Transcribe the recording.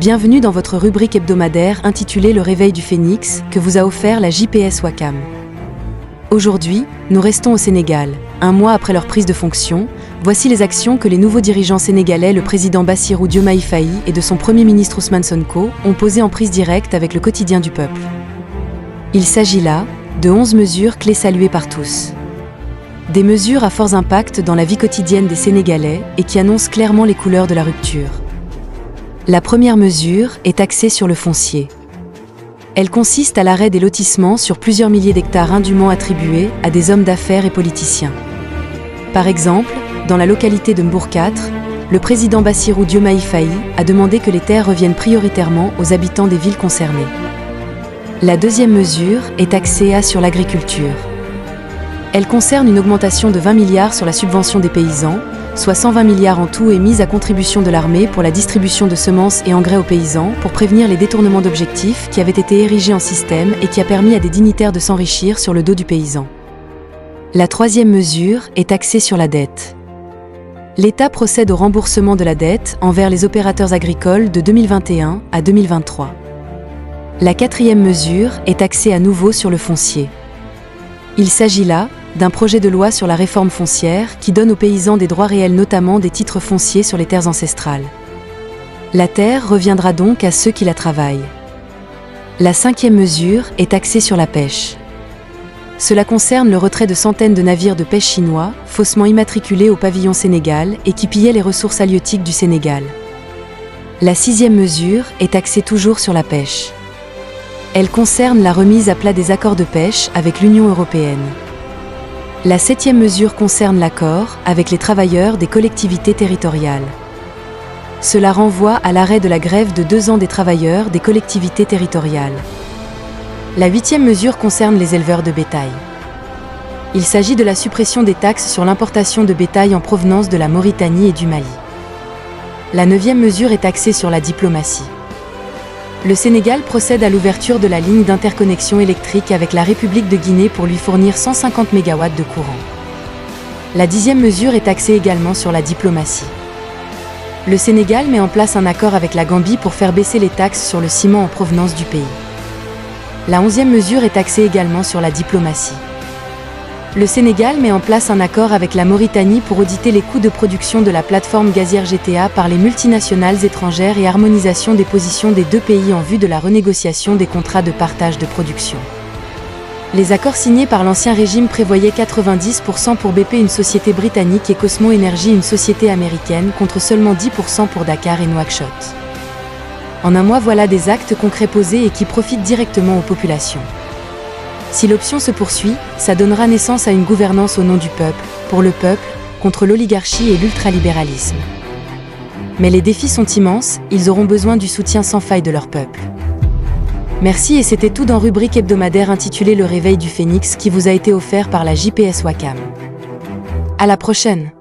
Bienvenue dans votre rubrique hebdomadaire intitulée Le Réveil du Phénix, que vous a offert la JPS Wakam. Aujourd'hui, nous restons au Sénégal. Un mois après leur prise de fonction, voici les actions que les nouveaux dirigeants sénégalais, le président Bassirou Diomaye Faye et de son premier ministre Ousmane Sonko, ont posées en prise directe avec le quotidien du peuple. Il s'agit là de 11 mesures clés saluées par tous. Des mesures à fort impact dans la vie quotidienne des Sénégalais et qui annoncent clairement les couleurs de la rupture. La première mesure est axée sur le foncier. Elle consiste à l'arrêt des lotissements sur plusieurs milliers d'hectares indûment attribués à des hommes d'affaires et politiciens. Par exemple, dans la localité de Mbour 4, le président Bassirou Diomaye Faye a demandé que les terres reviennent prioritairement aux habitants des villes concernées. La deuxième mesure est axée sur l'agriculture. Elle concerne une augmentation de 20 milliards sur la subvention des paysans, soit 120 milliards en tout, et mise à contribution de l'armée pour la distribution de semences et engrais aux paysans pour prévenir les détournements d'objectifs qui avaient été érigés en système et qui a permis à des dignitaires de s'enrichir sur le dos du paysan. La troisième mesure est axée sur la dette. L'État procède au remboursement de la dette envers les opérateurs agricoles de 2021 à 2023. La quatrième mesure est axée à nouveau sur le foncier. Il s'agit là d'un projet de loi sur la réforme foncière qui donne aux paysans des droits réels, notamment des titres fonciers sur les terres ancestrales. La terre reviendra donc à ceux qui la travaillent. La cinquième mesure est axée sur la pêche. Cela concerne le retrait de centaines de navires de pêche chinois, faussement immatriculés au pavillon Sénégal et qui pillaient les ressources halieutiques du Sénégal. La sixième mesure est axée toujours sur la pêche. Elle concerne la remise à plat des accords de pêche avec l'Union européenne. La septième mesure concerne l'accord avec les travailleurs des collectivités territoriales. Cela renvoie à l'arrêt de la grève de 2 ans des travailleurs des collectivités territoriales. La huitième mesure concerne les éleveurs de bétail. Il s'agit de la suppression des taxes sur l'importation de bétail en provenance de la Mauritanie et du Mali. La neuvième mesure est axée sur la diplomatie. Le Sénégal procède à l'ouverture de la ligne d'interconnexion électrique avec la République de Guinée pour lui fournir 150 MW de courant. La 10e mesure est axée également sur la diplomatie. Le Sénégal met en place un accord avec la Gambie pour faire baisser les taxes sur le ciment en provenance du pays. La 11e mesure est axée également sur la diplomatie. Le Sénégal met en place un accord avec la Mauritanie pour auditer les coûts de production de la plateforme gazière GTA par les multinationales étrangères et harmonisation des positions des deux pays en vue de la renégociation des contrats de partage de production. Les accords signés par l'ancien régime prévoyaient 90% pour BP, une société britannique, et Cosmo Energy, une société américaine, contre seulement 10% pour Dakar et Nouakchott. En un mois, voilà des actes concrets posés et qui profitent directement aux populations. Si l'option se poursuit, ça donnera naissance à une gouvernance au nom du peuple, pour le peuple, contre l'oligarchie et l'ultralibéralisme. Mais les défis sont immenses, ils auront besoin du soutien sans faille de leur peuple. Merci, et c'était tout dans rubrique hebdomadaire intitulée Le Réveil du Phénix qui vous a été offert par la JPS Wakam. À la prochaine!